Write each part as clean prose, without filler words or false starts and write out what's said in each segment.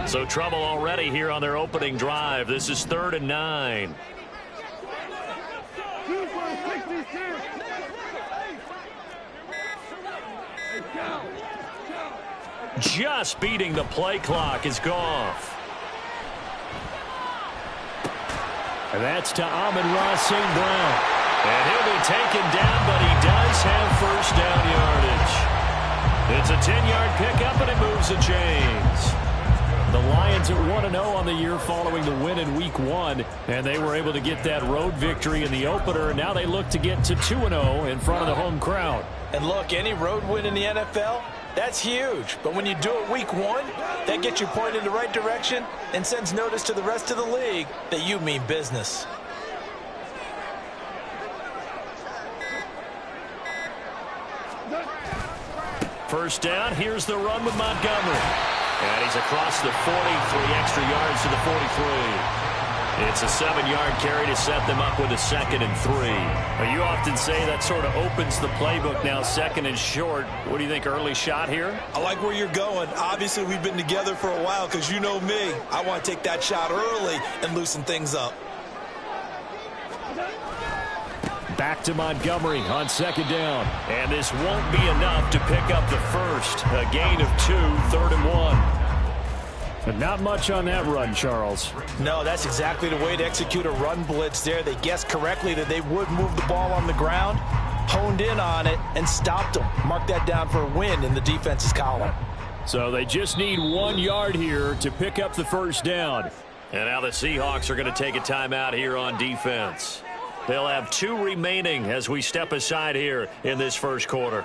So trouble already here on their opening drive. This is 3rd and 9. Just beating the play clock is Goff. And that's to Amon-Ra St. Brown. And he'll be taken down, but he does have first down yardage. It's a 10-yard pickup, and it moves the chains. The Lions are 1-0 on the year following the win in Week 1, and they were able to get that road victory in the opener, and now they look to get to 2-0 in front of the home crowd. And look, any road win in the NFL, that's huge. But when you do it Week 1, that gets you pointed in the right direction and sends notice to the rest of the league that you mean business. First down, here's the run with Montgomery. And he's across the 40, 3 extra yards to the 43. It's a 7-yard carry to set them up with a 2nd and 3. Well, you often say that sort of opens the playbook now, 2nd and short. What do you think, early shot here? I like where you're going. Obviously, we've been together for a while because you know me. I want to take that shot early and loosen things up. Back to Montgomery on 2nd down. And this won't be enough to pick up the first. A gain of 2, 3rd and 1. But not much on that run, Charles. No, that's exactly the way to execute a run blitz there. They guessed correctly that they would move the ball on the ground, honed in on it, and stopped them. Mark that down for a win in the defense's column. So they just need 1 yard here to pick up the first down. And now the Seahawks are going to take a timeout here on defense. They'll have 2 remaining as we step aside here in this first quarter.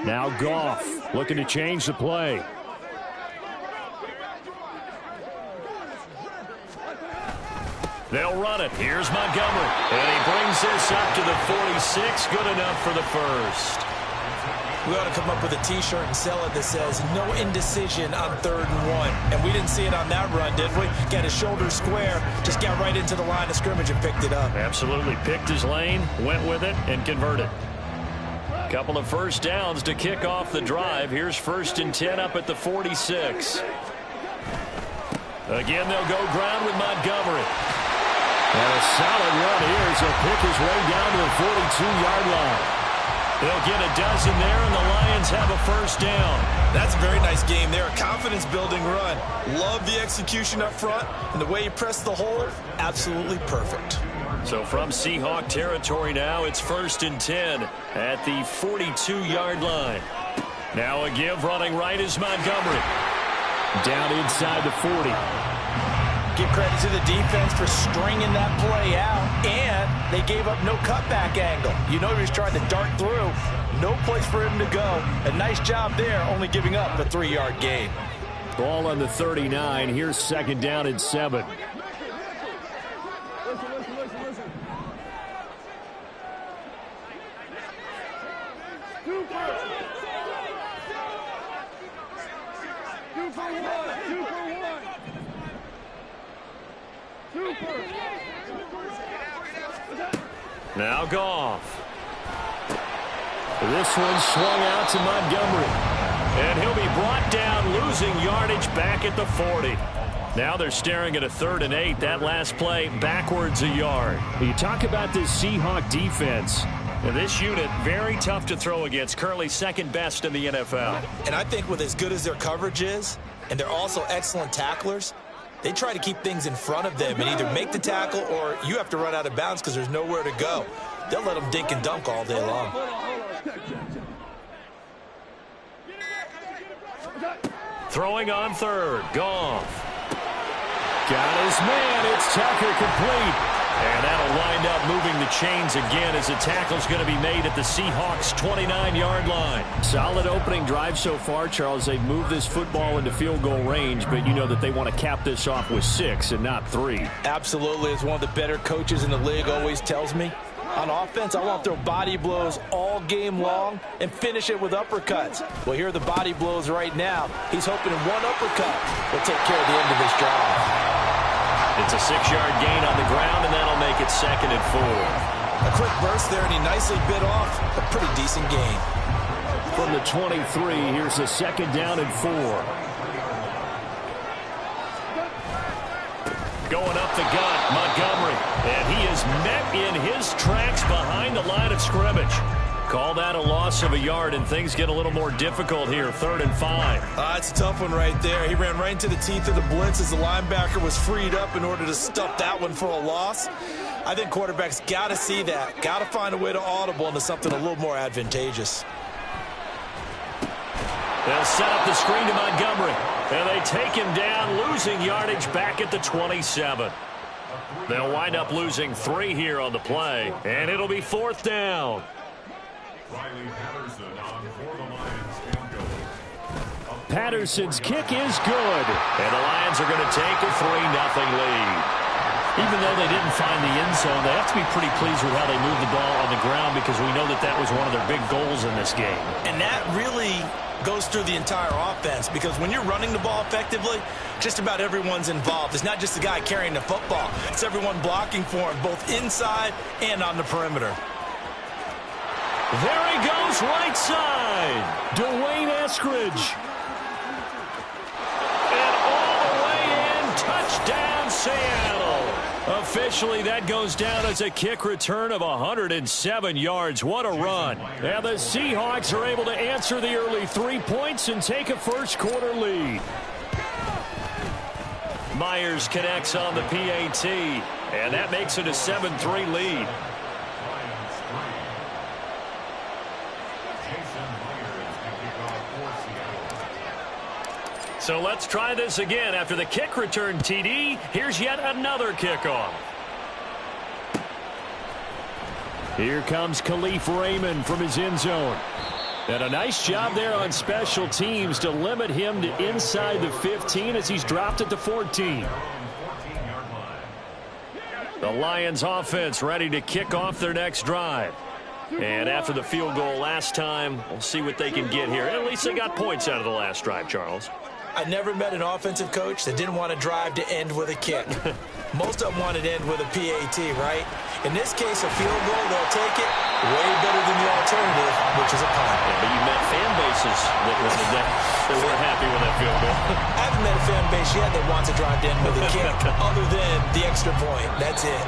Now Goff looking to change the play. They'll run it. Here's Montgomery. And he brings this up to the 46. Good enough for the first. We ought to come up with a T-shirt and sell it that says no indecision on 3rd and 1. And we didn't see it on that run, did we? Got his shoulders square, just got right into the line of scrimmage and picked it up. Absolutely. Picked his lane, went with it, and converted. Couple of first downs to kick off the drive. Here's 1st and 10 up at the 46. Again, they'll go ground with Montgomery. And a solid run here as he'll pick his way down to the 42-yard line. They'll get a dozen there, and the Lions have a first down. That's a very nice game there. A confidence-building run. Love the execution up front, and the way he pressed the hole, absolutely perfect. So from Seahawk territory now, it's 1st and 10 at the 42-yard line. Now a give running right is Montgomery. Down inside the 40. Give credit to the defense for stringing that play out, and they gave up no cutback angle. You know he was trying to dart through. No place for him to go. A nice job there, only giving up a 3-yard gain. Ball on the 39. Here's 2nd down and 7. Now Goff. This one swung out to Montgomery. And he'll be brought down, losing yardage back at the 40. Now they're staring at a 3rd and 8. That last play backwards a yard. You talk about this Seahawk defense. And this unit, very tough to throw against. Currently 2nd best in the NFL. And I think with as good as their coverage is, and they're also excellent tacklers, they try to keep things in front of them and either make the tackle or you have to run out of bounds because there's nowhere to go. They'll let them dink and dunk all day long. Throwing on 3rd. Goff. Got his man. It's Tucker, complete. And that'll wind up moving the chains again as the tackle's going to be made at the Seahawks' 29-yard line. Solid opening drive so far, Charles. They've moved this football into field goal range, but you know that they want to cap this off with 6 and not 3. Absolutely. As one of the better coaches in the league always tells me, On offense, I want to throw body blows all game long and finish it with uppercuts. Well, here are the body blows right now. He's hoping in one uppercut will take care of the end of this drive. It's a 6-yard gain on the ground, and that'll make it 2nd and 4. A quick burst there, and he nicely bit off a pretty decent gain. From the 23, here's a 2nd down and 4. Going up the gut, Montgomery. And he is met in his tracks behind the line of scrimmage. Call that a loss of a yard, and things get a little more difficult here. 3rd and 5. It's a tough one right there. He ran right into the teeth of the blitz as the linebacker was freed up in order to stuff that one for a loss. I think quarterbacks got to see that. Got to find a way to audible into something a little more advantageous. They'll set up the screen to Montgomery. And they take him down, losing yardage back at the 27. They'll wind up losing 3 here on the play. And it'll be 4th down. Patterson's kick is good. And the Lions are going to take a 3-0 lead. Even though they didn't find the end zone, they have to be pretty pleased with how they moved the ball on the ground, because we know that that was one of their big goals in this game. And that really goes through the entire offense, because when you're running the ball effectively, just about everyone's involved. It's not just the guy carrying the football. It's everyone blocking for him, both inside and on the perimeter. There he goes, right side. Dwayne Eskridge. And all the way in, touchdown Seattle. Officially, that goes down as a kick return of 107 yards. What a run. And the Seahawks are able to answer the early 3 points and take a first-quarter lead. Myers connects on the PAT, and that makes it a 7-3 lead. So let's try this again. After the kick return TD, here's yet another kickoff. Here comes Khalif Raymond from his end zone. And a nice job there on special teams to limit him to inside the 15 as he's dropped at the 14. The Lions offense ready to kick off their next drive. And after the field goal last time, we'll see what they can get here. At least they got points out of the last drive, Charles. I never met an offensive coach that didn't want to drive to end with a kick. Most of them wanted to end with a PAT, right? In this case, a field goal, they'll take it way better than the alternative, which is a punt. Yeah, but you met fan bases that were happy with that field goal. I haven't met a fan base yet that wants to drive to end with a kick other than the extra point. That's it.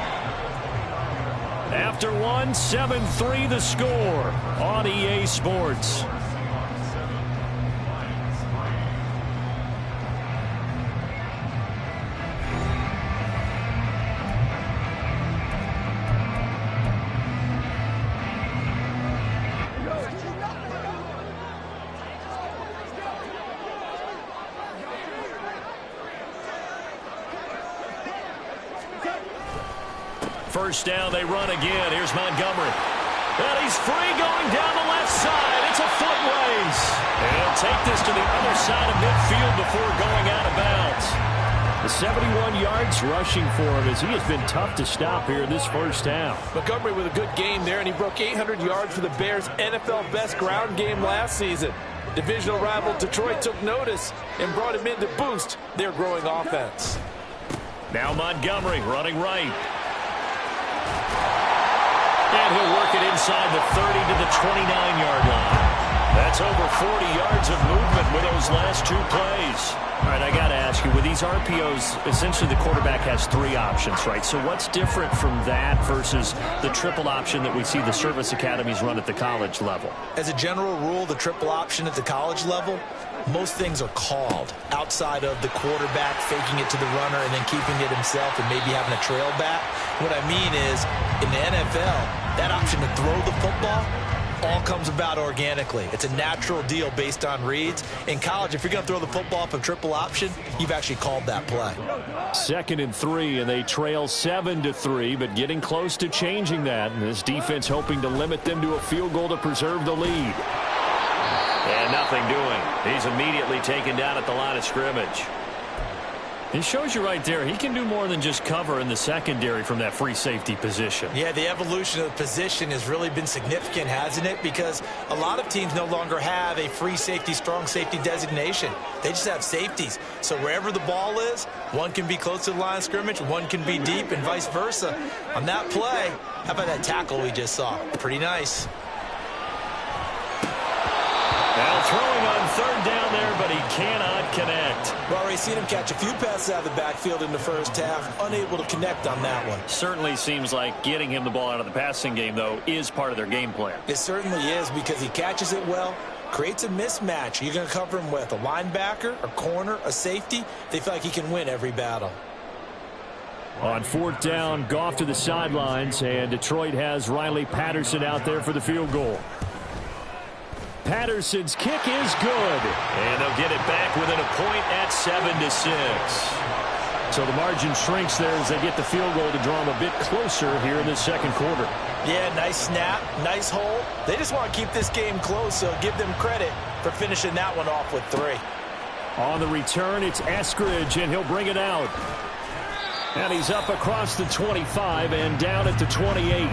After one, 7-3 the score on EA Sports. First down, they run again. Here's Montgomery. And he's free going down the left side. It's a foot race. And he'll take this to the other side of midfield before going out of bounds. The 71 yards rushing for him as he has been tough to stop here in this first half. Montgomery with a good game there, and he broke 800 yards for the Bears' NFL best ground game last season. Divisional rival Detroit took notice and brought him in to boost their growing offense. Now Montgomery running right. And he'll work it inside the 30 to the 29-yard line. That's over 40 yards of movement with those last 2 plays. All right, I got to ask you, with these RPOs, essentially the quarterback has 3 options, right? So what's different from that versus the triple option that we see the service academies run at the college level? As a general rule, the triple option at the college level, most things are called outside of the quarterback faking it to the runner and then keeping it himself and maybe having a trail back. What I mean is, in the NFL, that option to throw the football all comes about organically. It's a natural deal based on reads. In college, if you're going to throw the football off a triple option, you've actually called that play. 2nd and 3, and they trail 7-3, but getting close to changing that. And this defense hoping to limit them to a field goal to preserve the lead. And nothing doing. He's immediately taken down at the line of scrimmage. It shows you right there, he can do more than just cover in the secondary from that free safety position. Yeah, the evolution of the position has really been significant, hasn't it? Because a lot of teams no longer have a free safety, strong safety designation. They just have safeties. So wherever the ball is, one can be close to the line of scrimmage, one can be deep, and vice versa. On that play, how about that tackle we just saw? Pretty nice. Now throwing on third down there, but he cannot connect. Well, already seen him catch a few passes out of the backfield in the first half, unable to connect on that one. Certainly seems like getting him the ball out of the passing game, though, is part of their game plan. It certainly is, because he catches it well, creates a mismatch. You're going to cover him with a linebacker, a corner, a safety. They feel like he can win every battle. On fourth down, Goff to the sidelines, and Detroit has Riley Patterson out there for the field goal. Patterson's kick is good. And they'll get it back within a point at 7-6. So the margin shrinks there as they get the field goal to draw them a bit closer here in the second quarter. Yeah, nice snap, nice hole. They just want to keep this game close, so give them credit for finishing that one off with 3. On the return, it's Eskridge, and he'll bring it out. And he's up across the 25 and down at the 28.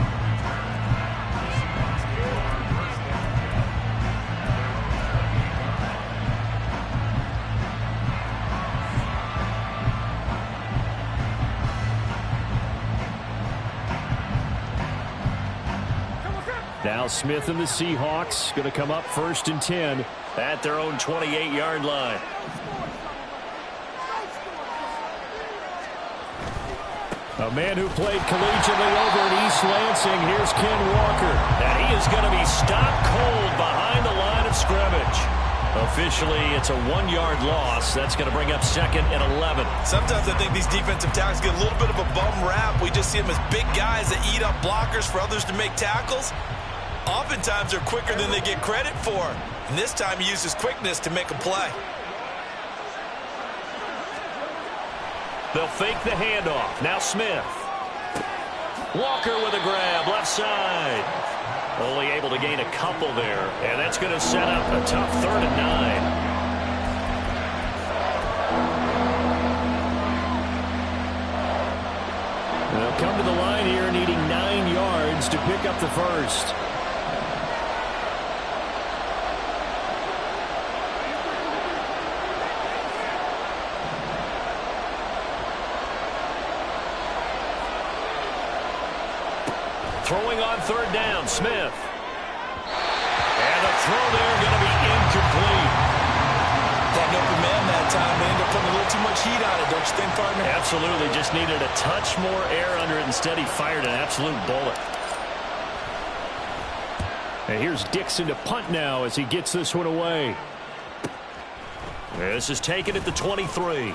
Now Smith and the Seahawks going to come up 1st and 10 at their own 28-yard line. A man who played collegiately over at East Lansing. Here's Ken Walker. And he is going to be stopped cold behind the line of scrimmage. Officially, it's a 1-yard loss. That's going to bring up 2nd and 11. Sometimes I think these defensive tackles get a little bit of a bum rap. We just see them as big guys that eat up blockers for others to make tackles. Oftentimes they're quicker than they get credit for. And this time he uses quickness to make a play. They'll fake the handoff. Now Smith. Walker with a grab, left side. Only able to gain a couple there. And that's going to set up a tough 3rd and 9. They'll come to the line here needing 9 yards to pick up the first. Throwing on 3rd down, Smith. And the throw there going to be incomplete. That open man that time, they ended up putting a little too much heat on it, don't you think, partner? Absolutely. Just needed a touch more air under it. Instead, he fired an absolute bullet. And here's Dixon to punt now as he gets this one away. This is taken at the 23.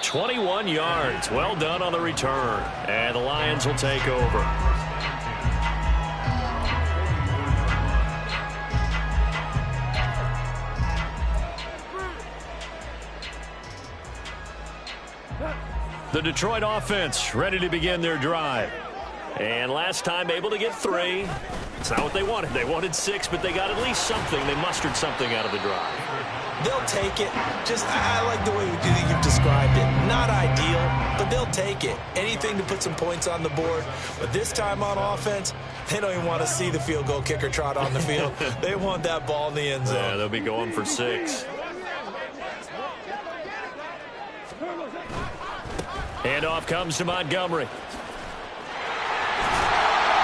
21 yards. Well done on the return. And the Lions will take over. The Detroit offense ready to begin their drive. And last time able to get 3. It's not what they wanted. They wanted 6, but they got at least something. They mustered something out of the drive. They'll take it. I like the way you've described it. Not ideal, but they'll take it. Anything to put some points on the board. But this time on offense, they don't even want to see the field goal kicker trot on the field. They want that ball in the end zone. Yeah, they'll be going for 6. Handoff comes to Montgomery.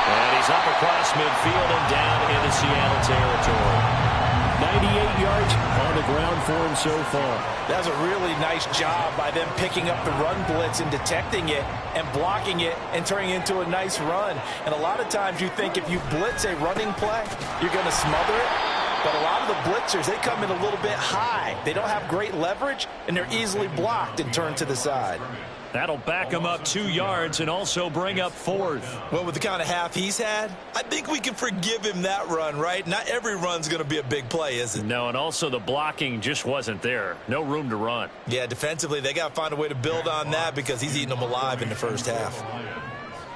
And he's up across midfield and down into Seattle territory. 98 yards on the ground for him so far. That was a really nice job by them picking up the run blitz and detecting it and blocking it and turning it into a nice run. And a lot of times you think if you blitz a running play, you're going to smother it. But a lot of the blitzers, they come in a little bit high. They don't have great leverage, and they're easily blocked and turned to the side. That'll back him up 2 yards and also bring up 4th. Well, with the kind of half he's had, I think we can forgive him that run, right? Not every run's going to be a big play, is it? No, and also the blocking just wasn't there. No room to run. Yeah, defensively, they got to find a way to build on that because he's eating them alive in the first half.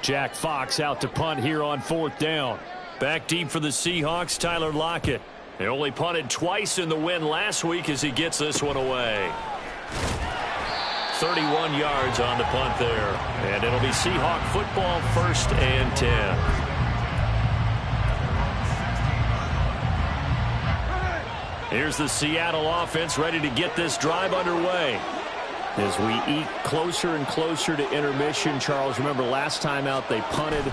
Jack Fox out to punt here on 4th down. Back deep for the Seahawks, Tyler Lockett. He only punted twice in the win last week as he gets this one away. 31 yards on the punt there. And it'll be Seahawk football, 1st and 10. Here's the Seattle offense ready to get this drive underway. As we eat closer and closer to intermission, Charles, remember last time out they punted.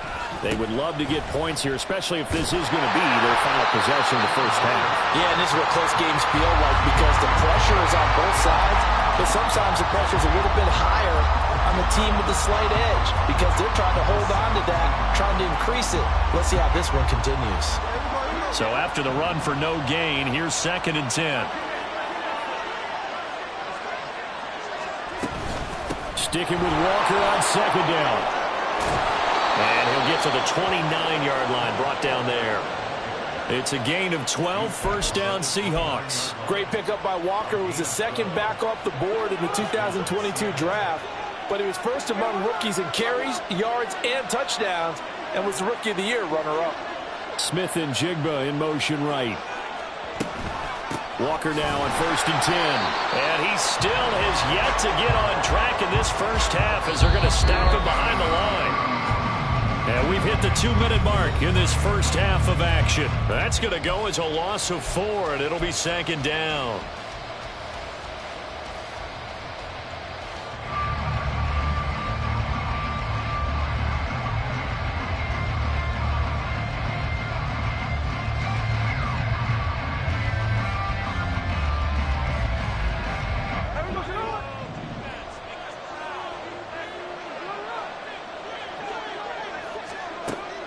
They would love to get points here, especially if this is going to be their final possession of the first half. Yeah, and this is what close games feel like because the pressure is on both sides, but sometimes the pressure is a little bit higher on the team with the slight edge because they're trying to hold on to that, trying to increase it. Let's see how this one continues. So after the run for no gain, here's 2nd and 10. Sticking with Walker on 2nd down. And he'll get to the 29-yard line, brought down there. It's a gain of 12, 1st down Seahawks. Great pickup by Walker, who was the 2nd back off the board in the 2022 draft. But he was 1st among rookies in carries, yards, and touchdowns, and was the Rookie of the Year runner-up. Smith and Jigba in motion right. Walker now on 1st and 10. And he still has yet to get on track in this first half as they're going to stack him behind the line. And we've hit the 2-minute mark in this first half of action. That's going to go as a loss of 4, and it'll be 2nd down.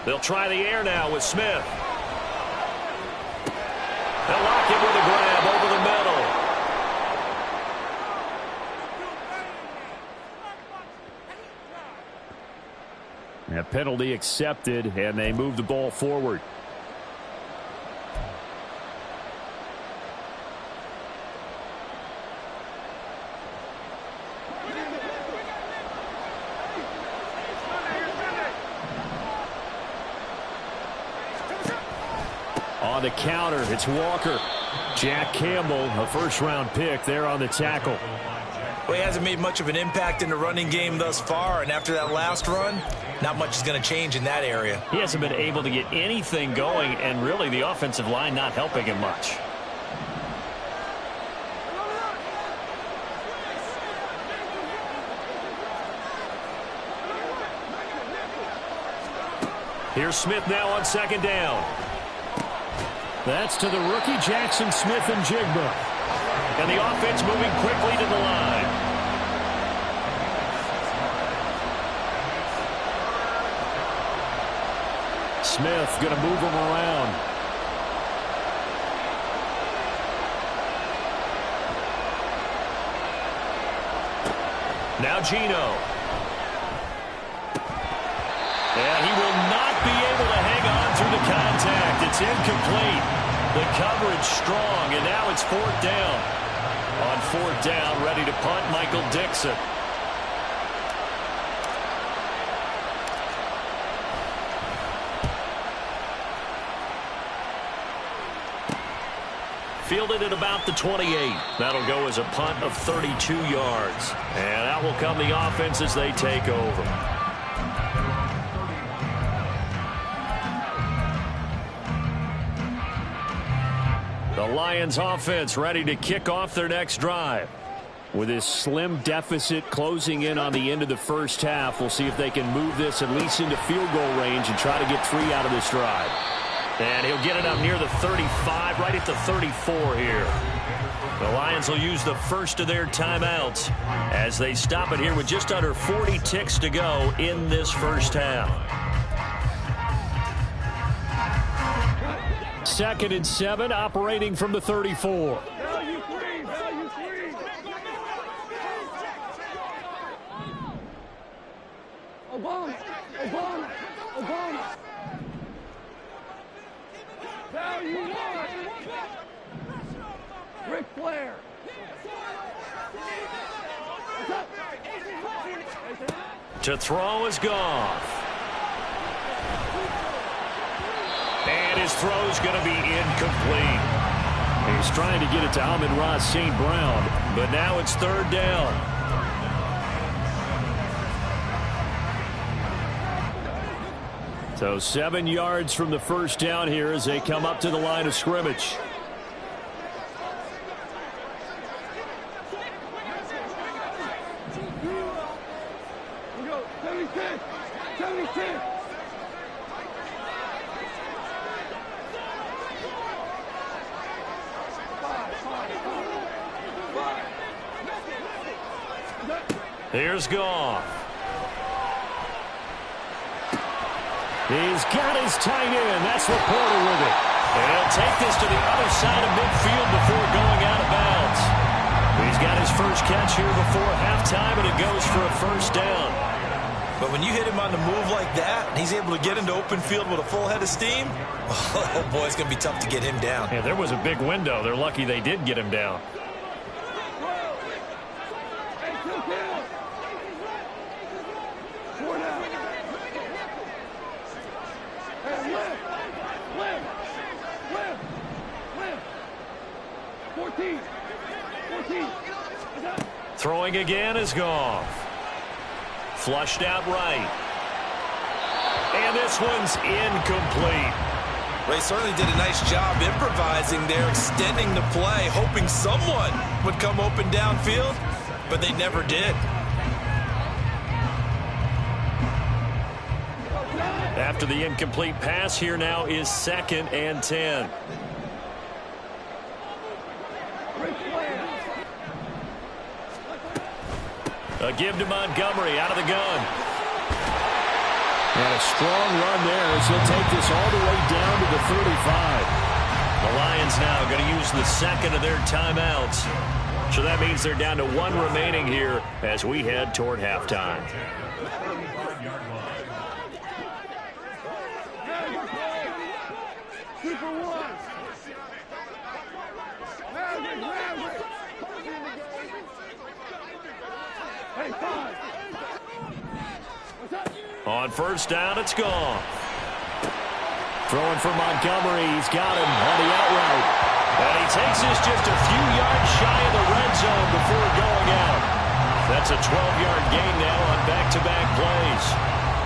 They'll try the air now with Smith. They'll lock him with a grab over the middle. A penalty accepted, and they move the ball forward. On the counter, it's Walker. Jack Campbell, a 1st-round pick there on the tackle. Well, he hasn't made much of an impact in the running game thus far, and after that last run, not much is going to change in that area. He hasn't been able to get anything going, and really the offensive line not helping him much. Here's Smith now on 2nd down. That's to the rookie, Jackson Smith and Jigba. And the offense moving quickly to the line. Smith going to move him around. Now Geno. And he will not be able to hang on through the contact. It's incomplete. The coverage strong, and now it's 4th down. On 4th down, ready to punt, Michael Dixon. Fielded at about the 28. That'll go as a punt of 32 yards. And out will come the offense as they take over. The Lions offense ready to kick off their next drive. With this slim deficit closing in on the end of the first half, we'll see if they can move this at least into field goal range and try to get 3 out of this drive. And he'll get it up near the 35, right at the 34 here. The Lions will use the first of their timeouts as they stop it here with just under 40 ticks to go in this first half. 2nd and 7, operating from the 34. Obama. Value one. Ric Flair. To throw is Goff. And his throw's going to be incomplete. He's trying to get it to Amon-Ra St. Brown, but now it's third down. So 7 yards from the first down here as they come up to the line of scrimmage. We go. 76. 76. Here's Goff. He's got his tight end. That's Laporta with it. And he'll take this to the other side of midfield before going out of bounds. He's got his first catch here before halftime, and it goes for a first down. But when you hit him on the move like that, and he's able to get into open field with a full head of steam, oh boy, it's going to be tough to get him down. Yeah, there was a big window. They're lucky they did get him down. Throwing again is Goff. Flushed out right. And this one's incomplete. They certainly did a nice job improvising there, extending the play, hoping someone would come open downfield, but they never did. After the incomplete pass, here now is 2nd and 10. A give to Montgomery out of the gun. And a strong run there as he'll take this all the way down to the 35. The Lions now going to use the second of their timeouts. So that means they're down to 1 remaining here as we head toward halftime. On first down, it's Goff. Throwing for Montgomery. He's got him on the outright. And he takes this just a few yards shy of the red zone before going out. That's a 12-yard gain now on back-to-back plays.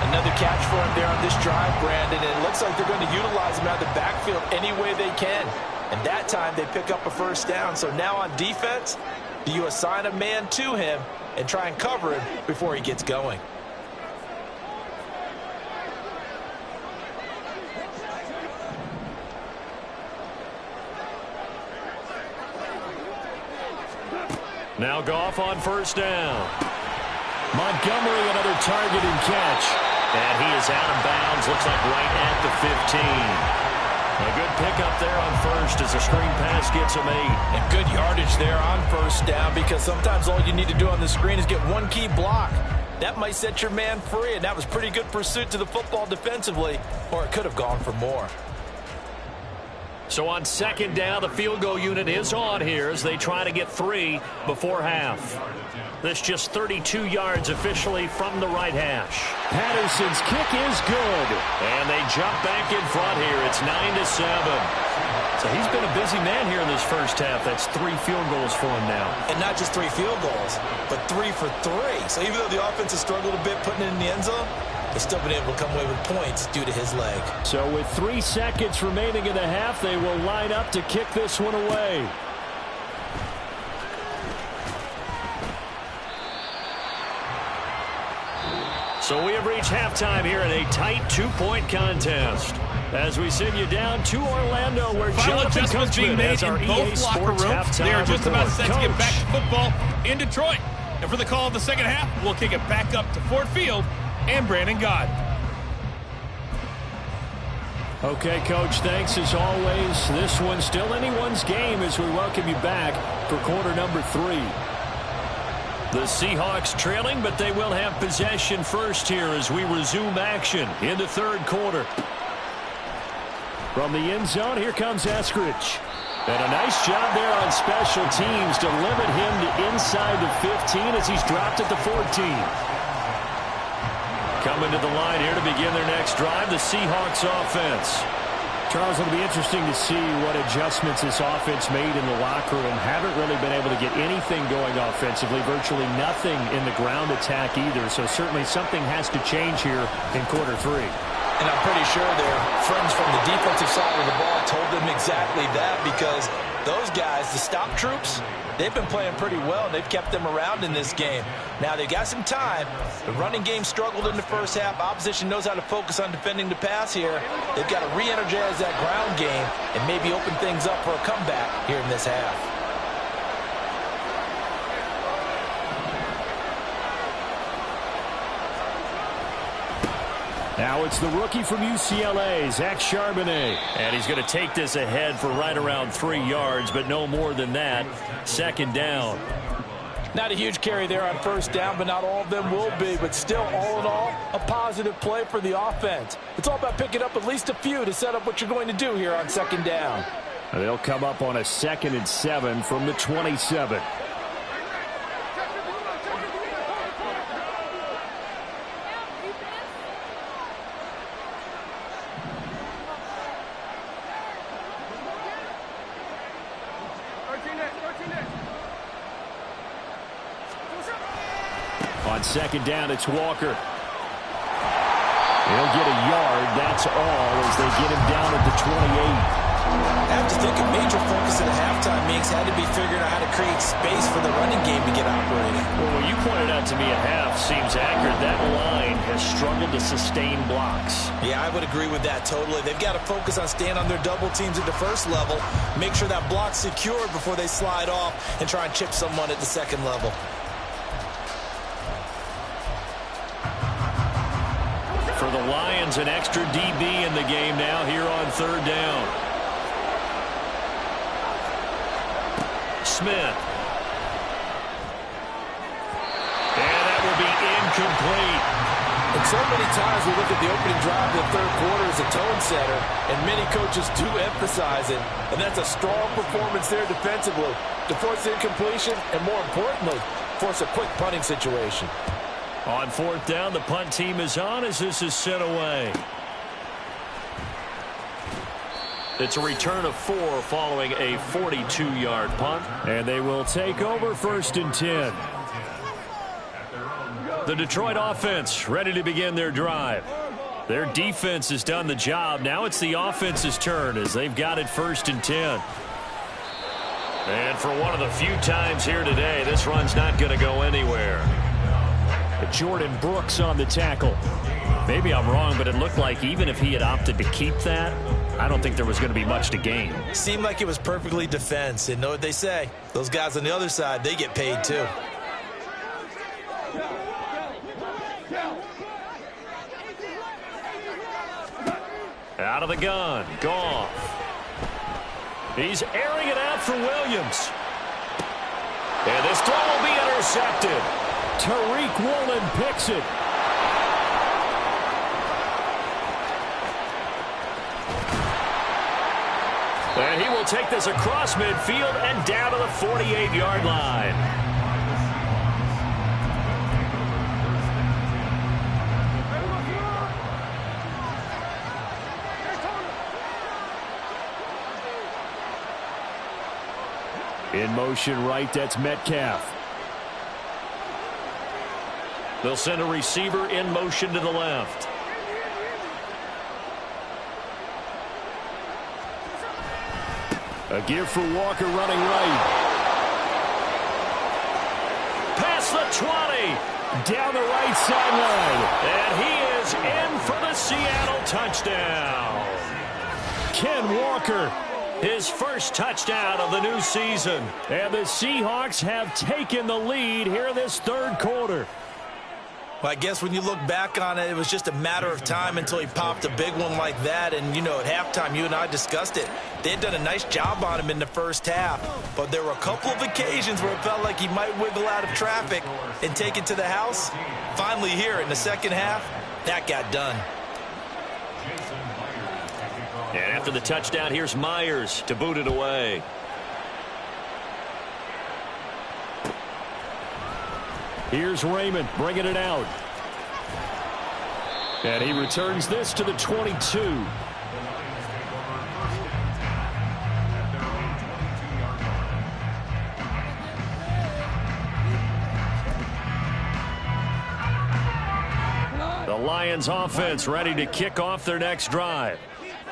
Another catch for him there on this drive, Brandon. And it looks like they're going to utilize him out of the backfield any way they can. And that time they pick up a first down. So now on defense, do you assign a man to him and try and cover him before he gets going? Now Goff on first down. Montgomery, another target and catch. And he is out of bounds, looks like right at the 15. A good pickup there on first as the screen pass gets him 8. And good yardage there on first down, because sometimes all you need to do on the screen is get one key block. That might set your man free, and that was pretty good pursuit to the football defensively, or it could have gone for more. So on second down, the field goal unit is on here as they try to get 3 before half. This just 32 yards officially from the right hash. Patterson's kick is good. And they jump back in front here. It's 9-7. So he's been a busy man here in this first half. That's 3 field goals for him now. And not just 3 field goals, but 3 for 3. So even though the offense has struggled a bit putting it in the end zone, they've still been able to come away with points due to his leg. So with 3 seconds remaining in the half, they will line up to kick this one away. So we have reached halftime here in a tight 2-point contest. As we send you down to Orlando, where Jonathan Coachman has our EA Sports halftime. They are just about set to get Coach. back to football in Detroit. And for the call of the second half, we'll kick it back up to Ford Field and Brandon Gaudin. Okay, Coach, thanks as always. This one's still anyone's game as we welcome you back for quarter number 3. The Seahawks trailing, but they will have possession first here as we resume action in the third quarter. From the end zone, here comes Eskridge. And a nice job there on special teams to limit him to inside the 15 as he's dropped at the 14. Coming to the line here to begin their next drive, the Seahawks offense. Charles, it'll be interesting to see what adjustments this offense made in the locker room. Haven't really been able to get anything going offensively, virtually nothing in the ground attack either. So certainly something has to change here in quarter three. And I'm pretty sure their friends from the defensive side of the ball told them exactly that, because those guys, the stop troops, they've been playing pretty well, and they've kept them around in this game. Now, they've got some time. The running game struggled in the first half. Opposition knows how to focus on defending the pass here. They've got to re-energize that ground game and maybe open things up for a comeback here in this half. Now it's the rookie from UCLA, Zach Charbonnet. And he's going to take this ahead for right around 3 yards, but no more than that. Second down. Not a huge carry there on first down, but not all of them will be. But still, all in all, a positive play for the offense. It's all about picking up at least a few to set up what you're going to do here on second down. They'll come up on a 2nd and 7 from the 27. On second down, it's Walker. He'll get a yard. That's all as they get him down at the 28. I have to think a major focus at the halftime meetings had to be figuring out how to create space for the running game to get operating. Well, what you pointed out to me at half seems accurate. That line has struggled to sustain blocks. Yeah, I would agree with that totally. They've got to focus on staying on their double teams at the first level, make sure that block's secured before they slide off and try and chip someone at the second level. For the Lions, an extra DB in the game now here on third down. Smith. And that will be incomplete. And so many times we look at the opening drive of the third quarter as a tone setter, and many coaches do emphasize it. And that's a strong performance there defensively to force the incompletion and, more importantly, force a quick punting situation. On fourth down, the punt team is on as this is sent away. It's a return of 4 following a 42-yard punt. And they will take over 1st and 10. The Detroit offense ready to begin their drive. Their defense has done the job. Now it's the offense's turn as they've got it 1st and 10. And for one of the few times here today, this run's not going to go anywhere. Jordan Brooks on the tackle. Maybe I'm wrong, but it looked like even if he had opted to keep that, I don't think there was going to be much to gain. Seemed like it was perfectly defense. And know what they say? Those guys on the other side, they get paid too. Out of the gun. Goff. He's airing it out for Williams. And this throw will be intercepted. Tariq Woolen picks it. And he will take this across midfield and down to the 48-yard line. In motion right, that's Metcalf. They'll send a receiver in motion to the left. A give for Walker running right. Past the 20. Down the right sideline. And he is in for the Seattle touchdown. Ken Walker. His first touchdown of the new season. And the Seahawks have taken the lead here in this third quarter. Well, I guess when you look back on it, it was just a matter of time until he popped a big one like that. And, you know, at halftime, you and I discussed it. They had done a nice job on him in the first half. But there were a couple of occasions where it felt like he might wiggle out of traffic and take it to the house. Finally here in the second half, that got done. And after the touchdown, here's Myers to boot it away. Here's Raymond bringing it out. And he returns this to the 22. Lions offense ready to kick off their next drive.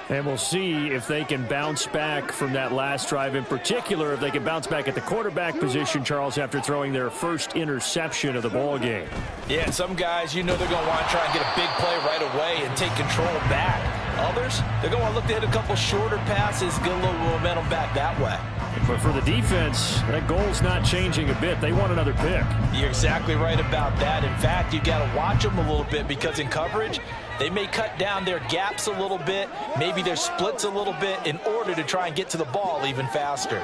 And we'll see if they can bounce back from that last drive. In particular, if they can bounce back at the quarterback position, Charles, after throwing their first interception of the ball game. Yeah, some guys, you know they're going to want to try and get a big play right away and take control back. Others, they're going to want to look to hit a couple shorter passes, get a little momentum back that way. But for the defense, that goal's not changing a bit. They want another pick. You're exactly right about that. In fact, you got to watch them a little bit because in coverage, they may cut down their gaps a little bit, maybe their splits a little bit in order to try and get to the ball even faster.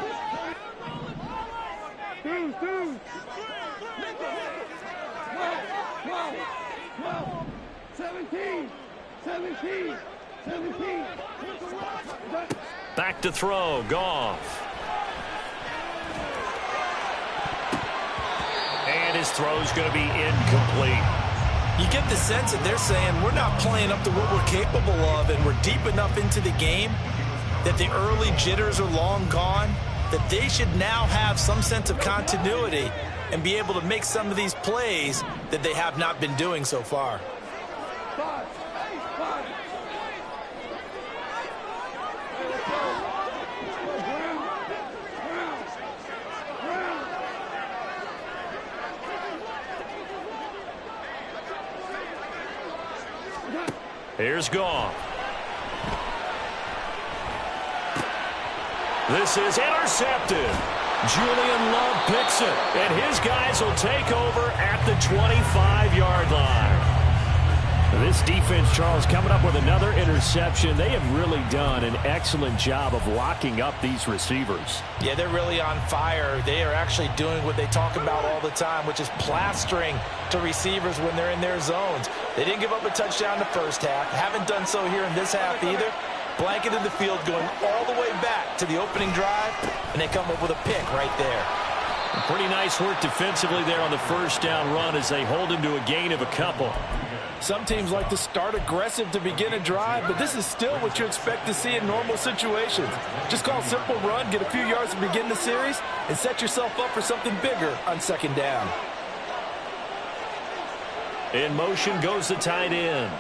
17. Back to throw, Goff. And his throw's going to be incomplete. You get the sense that they're saying we're not playing up to what we're capable of, and we're deep enough into the game that the early jitters are long gone, that they should now have some sense of continuity and be able to make some of these plays that they have not been doing so far. Here's Goff. This is intercepted. Julian Love picks it, and his guys will take over at the 25-yard line. This defense, Charles, coming up with another interception. They have really done an excellent job of locking up these receivers. Yeah, they're really on fire. They are actually doing what they talk about all the time, which is plastering to receivers when they're in their zones. They didn't give up a touchdown the first half. Haven't done so here in this half either. Blanketed the field going all the way back to the opening drive, and they come up with a pick right there. Pretty nice work defensively there on the first down run as they hold him to a gain of a couple. Some teams like to start aggressive to begin a drive, but this is still what you expect to see in normal situations. Just call a simple run, get a few yards to begin the series, and set yourself up for something bigger on second down. In motion goes the tight end.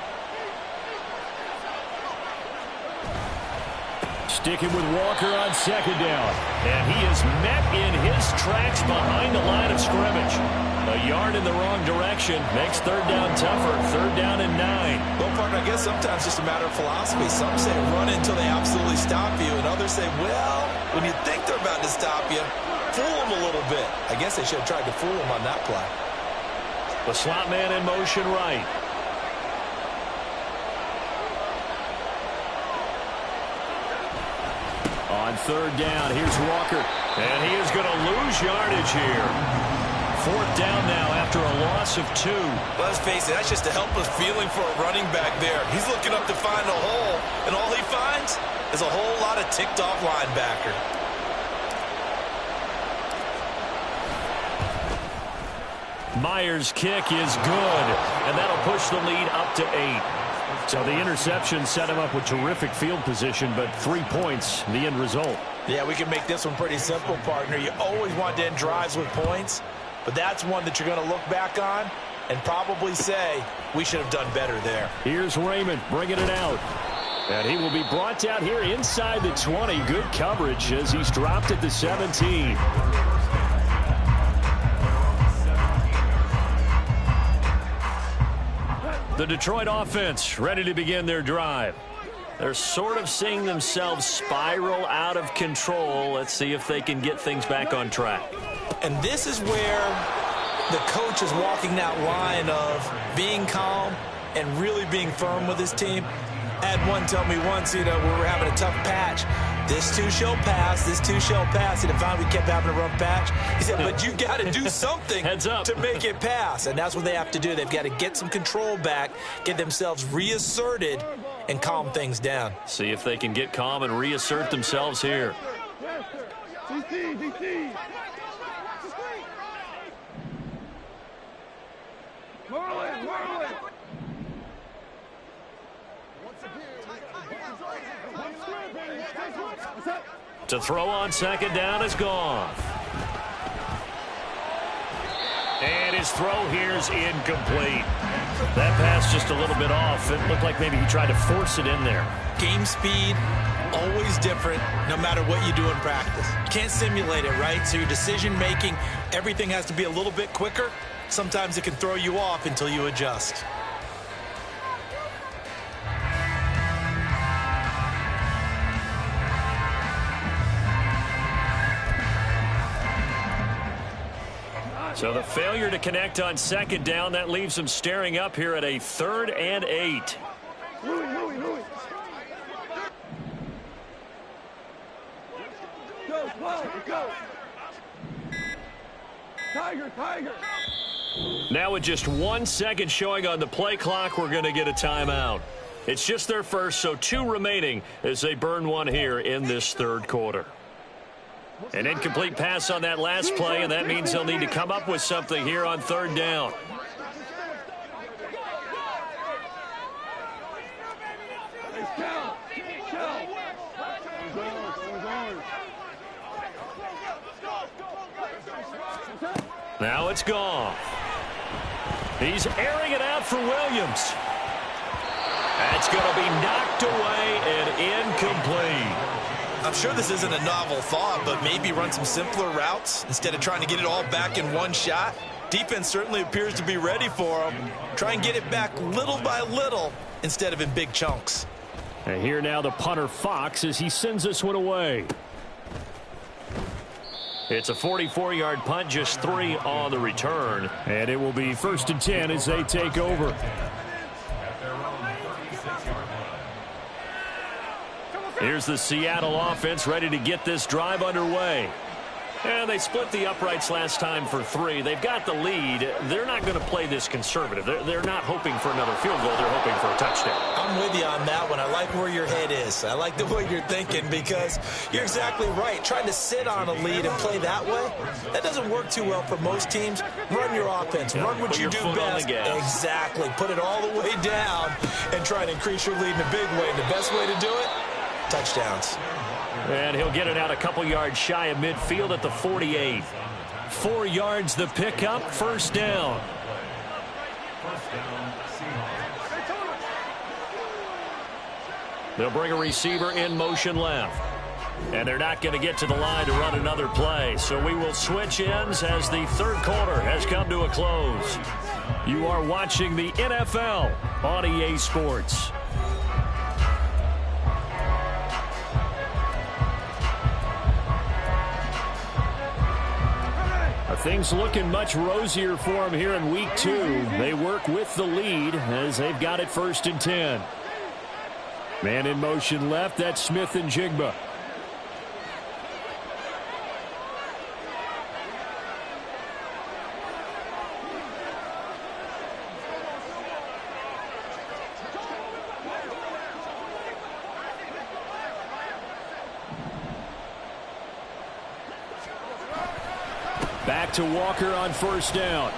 Sticking with Walker on second down. And he is met in his tracks behind the line of scrimmage. A yard in the wrong direction makes third down tougher. Third down and 9. Well, partner, I guess sometimes it's just a matter of philosophy. Some say run until they absolutely stop you, and others say, well, when you think they're about to stop you, fool them a little bit. I guess they should have tried to fool them on that play. The slot man in motion right. On third down, here's Walker. And he is going to lose yardage here. Fourth down now after a loss of 2. Let's face it, that's just a helpless feeling for a running back there. He's looking up to find a hole, and all he finds is a whole lot of ticked-off linebacker. Myers' kick is good, and that'll push the lead up to 8. So the interception set him up with terrific field position, but 3 points, the end result. Yeah, we can make this one pretty simple, partner. You always want to end drives with points, but that's one that you're going to look back on and probably say, we should have done better there. Here's Raymond bringing it out. And he will be brought down here inside the 20. Good coverage as he's dropped at the 17. The Detroit offense ready to begin their drive. They're sort of seeing themselves spiral out of control. Let's see if they can get things back on track. And this is where the coach is walking that line of being calm and really being firm with his team. I had one tell me once, we were having a tough patch. This too shall pass, this too shall pass. And finally we kept having a rough patch. He said, but you got to do something to make it pass. And that's what they have to do. They've got to get some control back, get themselves reasserted, and calm things down. See if they can get calm and reassert themselves here. DC. Marlin. To throw on second down is Goff. And his throw here's incomplete. That pass just a little bit off. It looked like maybe he tried to force it in there. Game speed, always different, no matter what you do in practice. You can't simulate it, right? So your decision-making, everything has to be a little bit quicker. Sometimes it can throw you off until you adjust. So the failure to connect on second down, that leaves him staring up here at a 3rd and 8. Louis. Go. Tiger. Now with just 1 second showing on the play clock, we're going to get a timeout. It's just their first, so 2 remaining as they burn one here in this 3rd quarter. An incomplete pass on that last play, and that means they'll need to come up with something here on 3rd down. Now it's gone. He's airing it out for Williams. That's going to be knocked away and incomplete. I'm sure this isn't a novel thought, but maybe run some simpler routes instead of trying to get it all back in one shot. Defense certainly appears to be ready for him. Try and get it back little by little instead of in big chunks. And here now the punter Fox as he sends this one away. It's a 44-yard punt, just 3 on the return. And it will be 1st and 10 as they take over. Here's the Seattle offense ready to get this drive underway. And they split the uprights last time for 3. They've got the lead. They're not going to play this conservative. They're not hoping for another field goal. They're hoping for a touchdown. I'm with you on that one. I like where your head is. I like the way you're thinking because you're exactly right. Trying to sit on a lead and play that way, that doesn't work too well for most teams. Run your offense. Run what you do best. Exactly. Put it all the way down and try to increase your lead in a big way. And the best way to do it, touchdowns. And he'll get it out a couple yards shy of midfield at the 48. 4 yards the pickup, 1st down. They'll bring a receiver in motion left. And they're not going to get to the line to run another play. So we will switch ends as the 3rd quarter has come to a close. You are watching the NFL on EA Sports. Things looking much rosier for them here in week 2. They work with the lead as they've got it 1st and 10. Man in motion left, that's Smith and Jigba. Back to Walker on 1st down.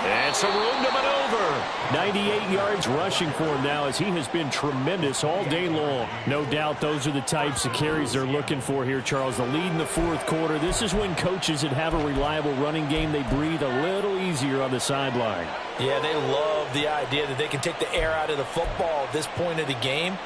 And some room to maneuver. 98 yards rushing for him now as he has been tremendous all day long. No doubt those are the types of carries they're looking for here, Charles. The lead in the 4th quarter. This is when coaches that have a reliable running game, they breathe a little easier on the sideline. Yeah, they love the idea that they can take the air out of the football at this point of the game.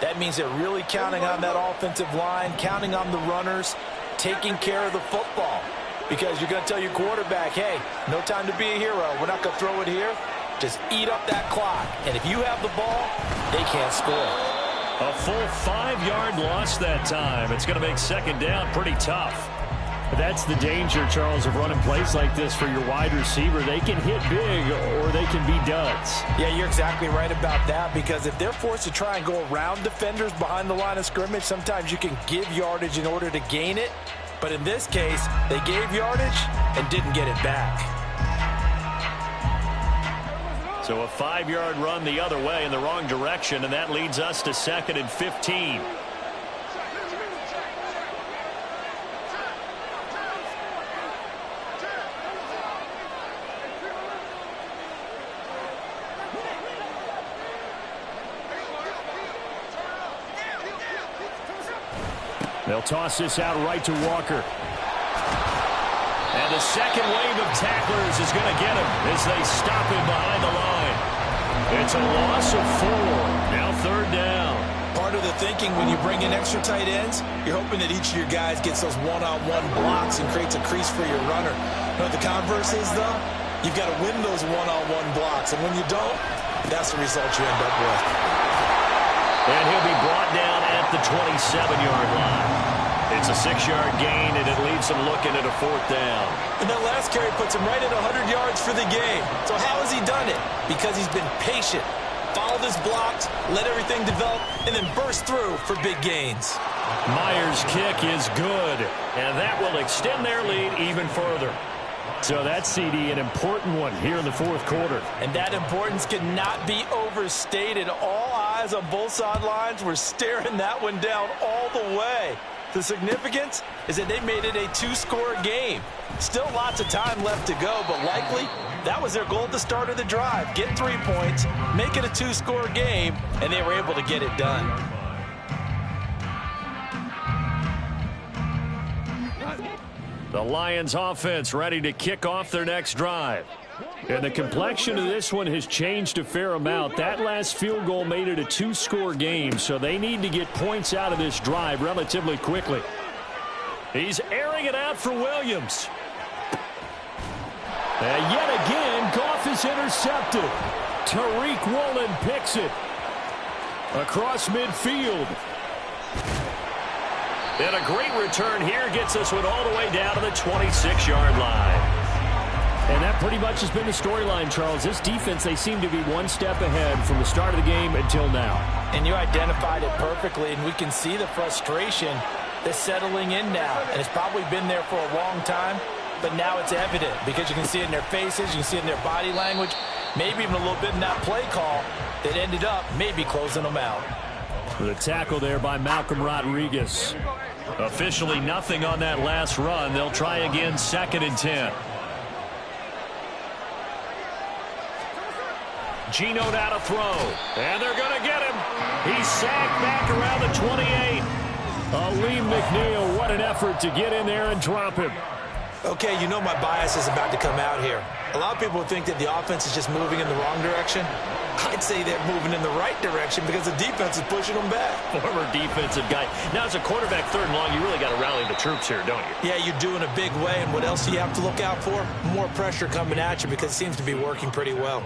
That means they're really counting on that offensive line, counting on the runners, taking care of the football. Because you're going to tell your quarterback, hey, no time to be a hero. We're not going to throw it here. Just eat up that clock. And if you have the ball, they can't score. A full 5-yard loss that time. It's going to make 2nd down pretty tough. But that's the danger, Charles, of running plays like this for your wide receiver. They can hit big or they can be duds. Yeah, you're exactly right about that because if they're forced to try and go around defenders behind the line of scrimmage, sometimes you can give yardage in order to gain it. But in this case, they gave yardage and didn't get it back. So a 5-yard run the other way in the wrong direction, and that leads us to 2nd and 15. They'll toss this out right to Walker. And the second wave of tacklers is going to get him as they stop him behind the line. It's a loss of 4. Now 3rd down. Part of the thinking when you bring in extra tight ends, you're hoping that each of your guys gets those one-on-one blocks and creates a crease for your runner. You know what the converse is, though? You've got to win those one-on-one blocks, and when you don't, that's the result you end up with. And he'll be brought down at the 27-yard line. It's a 6-yard gain, and it leaves him looking at a 4th down. And that last carry puts him right at 100 yards for the game. So how has he done it? Because he's been patient, followed his blocks, let everything develop, and then burst through for big gains. Myers' kick is good, and that will extend their lead even further. So that's, CD, an important one here in the 4th quarter. And that importance cannot be overstated. All eyes on both sidelines were staring that one down all the way. The significance is that they made it a 2-score game. Still lots of time left to go, but likely that was their goal at the start of the drive. Get 3 points, make it a 2-score game, and they were able to get it done. The Lions offense ready to kick off their next drive. And the complexion of this one has changed a fair amount. That last field goal made it a 2-score game, so they need to get points out of this drive relatively quickly. He's airing it out for Williams. And yet again, Goff is intercepted. Tariq Woolen picks it across midfield. And a great return here gets this one all the way down to the 26-yard line. And that pretty much has been the storyline, Charles. This defense, they seem to be one step ahead from the start of the game until now. And you identified it perfectly, and we can see the frustration that's settling in now. And it's probably been there for a long time, but now it's evident because you can see it in their faces, you can see it in their body language, maybe even a little bit in that play call that ended up maybe closing them out. The tackle there by Malcolm Rodriguez. Officially nothing on that last run. They'll try again, 2nd and 10. Geno now to throw, and they're going to get him. He's sacked back around the 28. Aleem McNeil, what an effort to get in there and drop him. Okay, you know my bias is about to come out here. A lot of people think that the offense is just moving in the wrong direction. I'd say they're moving in the right direction because the defense is pushing them back. Former defensive guy. Now, as a quarterback 3rd and long, you really got to rally the troops here, don't you? Yeah, you're doing a big way, and what else do you have to look out for? More pressure coming at you because it seems to be working pretty well.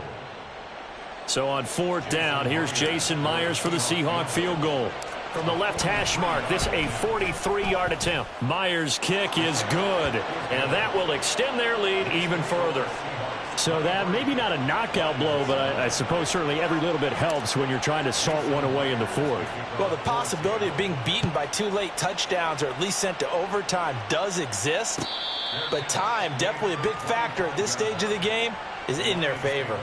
So on 4th down, here's Jason Myers for the Seahawk field goal. From the left hash mark, this a 43-yard attempt. Myers' kick is good, and that will extend their lead even further. So that maybe not a knockout blow, but I suppose certainly every little bit helps when you're trying to salt one away in the 4th. Well, the possibility of being beaten by 2 late touchdowns or at least sent to overtime does exist, but time, definitely a big factor at this stage of the game, is in their favor.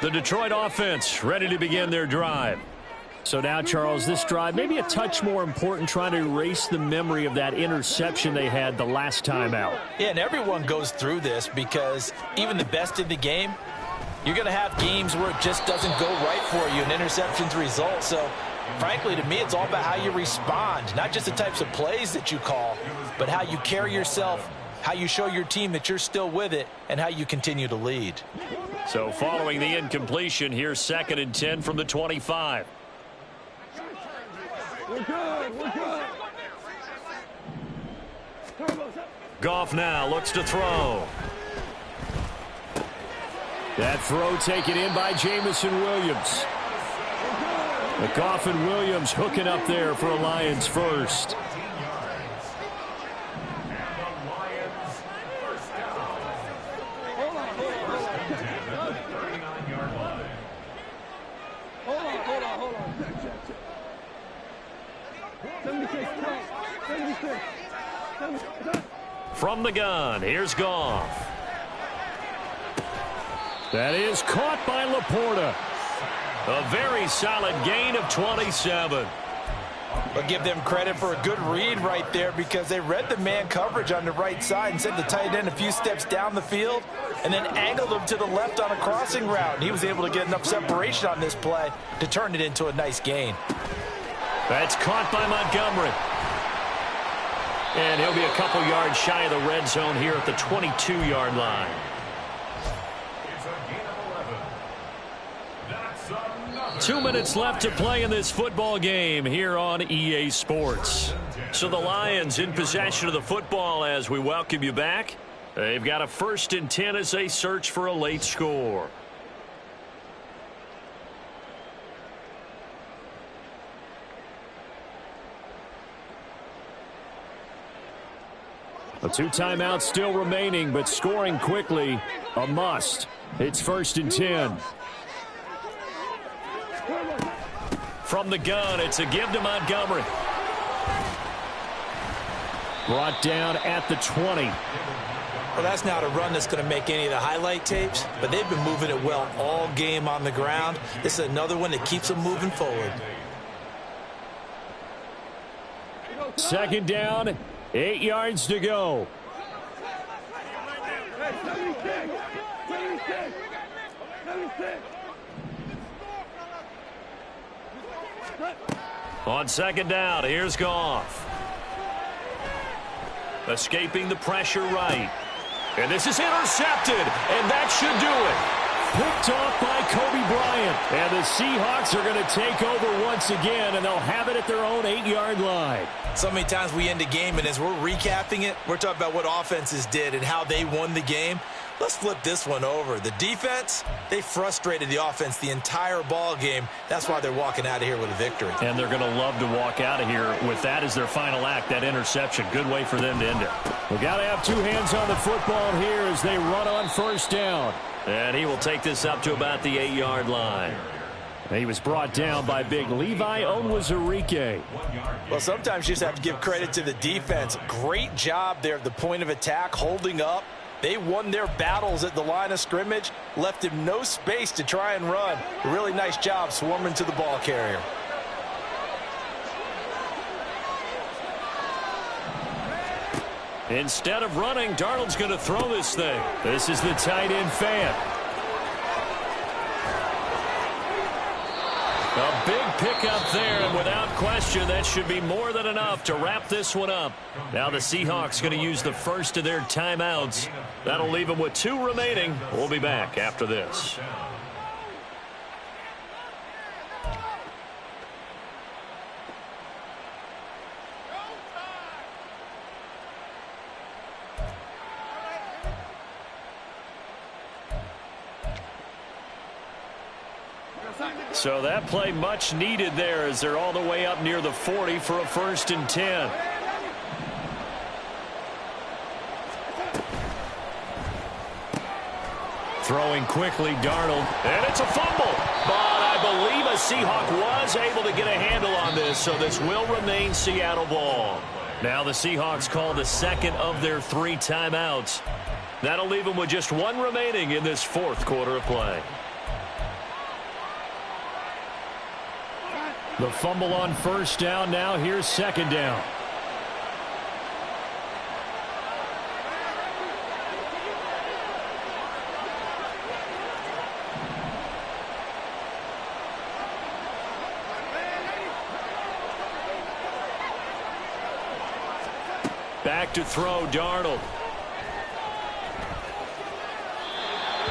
The Detroit offense ready to begin their drive. So now, Charles, this drive maybe a touch more important, trying to erase the memory of that interception they had the last time out. Yeah, and everyone goes through this because even the best in the game, you're going to have games where it just doesn't go right for you, and interceptions result. So, frankly, to me, it's all about how you respond, not just the types of plays that you call, but how you carry yourself, how you show your team that you're still with it, and how you continue to lead. So following the incompletion, here's 2nd and 10 from the 25. We're good. We're good. Goff now looks to throw. That throw taken in by Jameson Williams. McGough and Williams hooking up there for a Lions first. From the gun, here's Goff. That is caught by Laporta. A very solid gain of 27. I'll give them credit for a good read right there because they read the man coverage on the right side and sent the tight end a few steps down the field and then angled him to the left on a crossing route. And he was able to get enough separation on this play to turn it into a nice gain. That's caught by Montgomery. And he'll be a couple yards shy of the red zone here at the 22-yard line. 2 minutes left to play in this football game here on EA Sports. So the Lions in possession of the football as we welcome you back. They've got a 1st and 10 as they search for a late score. A 2 timeouts still remaining, but scoring quickly, a must. It's 1st and 10. From the gun, it's a give to Montgomery. Brought down at the 20. Well, that's not a run that's going to make any of the highlight tapes, but they've been moving it well all game on the ground. This is another one that keeps them moving forward. 2nd down, 8 yards to go. On 2nd down, here's Goff. Escaping the pressure right. And this is intercepted, and that should do it. Picked off by Kobe Bryant. And the Seahawks are going to take over once again, and they'll have it at their own 8-yard line. So many times we end a game, and as we're recapping it, we're talking about what offenses did and how they won the game. Let's flip this one over. The defense, they frustrated the offense the entire ball game. That's why they're walking out of here with a victory. And they're going to love to walk out of here with that as their final act, that interception. Good way for them to end it. We've got to have 2 hands on the football here as they run on 1st down. And he will take this up to about the 8-yard line. He was brought down by big Levi Onwuzurike. Well, sometimes you just have to give credit to the defense. Great job there at the point of attack, holding up. They won their battles at the line of scrimmage, left him no space to try and run. A really nice job swarming to the ball carrier. Instead of running, Darnold's going to throw this thing. This is the tight end Fant. A big pickup there, and without question, that should be more than enough to wrap this one up. Now the Seahawks going to use the first of their timeouts. That'll leave them with 2 remaining. We'll be back after this. So that play much needed there as they're all the way up near the 40 for a 1st and 10. Throwing quickly, Darnold. And it's a fumble. But I believe a Seahawk was able to get a handle on this, so this will remain Seattle ball. Now the Seahawks call the 2nd of their 3 timeouts. That'll leave them with just 1 remaining in this 4th quarter of play. The fumble on 1st down. Now here's 2nd down. Back to throw, Darnold.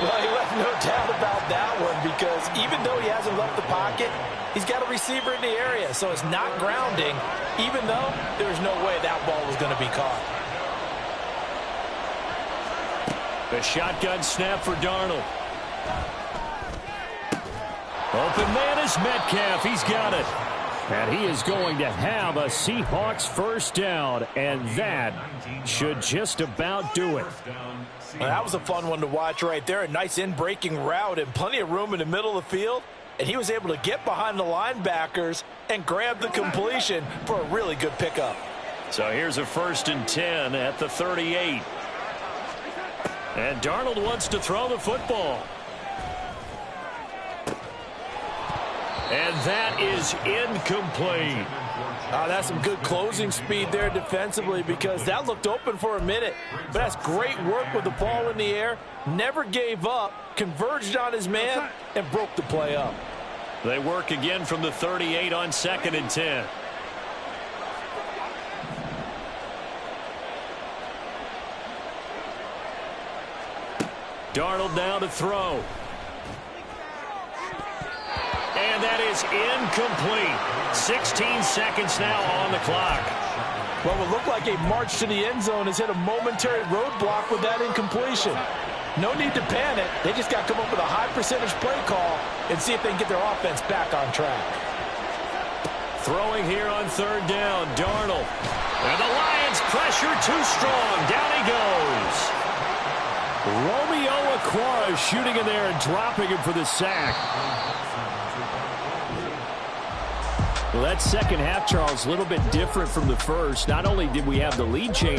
Well, he left no doubt about that one because even though he hasn't left the pocket, he's got a receiver in the area, so it's not grounding, even though there's no way that ball was going to be caught. The shotgun snap for Darnold. Open man is Metcalf. He's got it. And he is going to have a Seahawks first down, and that should just about do it. Well, that was a fun one to watch right there. A nice in-breaking route and plenty of room in the middle of the field. And he was able to get behind the linebackers and grab the completion for a really good pickup. So here's a 1st and 10 at the 38. And Darnold wants to throw the football. And that is incomplete. That's some good closing speed there defensively, because that looked open for a minute. But that's great work with the ball in the air. Never gave up, converged on his man, and broke the play up. They work again from the 38 on 2nd and 10. Darnold now to throw. And that is incomplete. 16 seconds now on the clock. Well, it looked like a march to the end zone has hit a momentary roadblock with that incompletion. No need to panic. They just got to come up with a high percentage play call and see if they can get their offense back on track. Throwing here on 3rd down, Darnold. And the Lions pressure too strong. Down he goes. Romeo Okwara shooting in there and dropping him for the sack. Well, that second half, Charles, a little bit different from the first. Not only did we have the lead change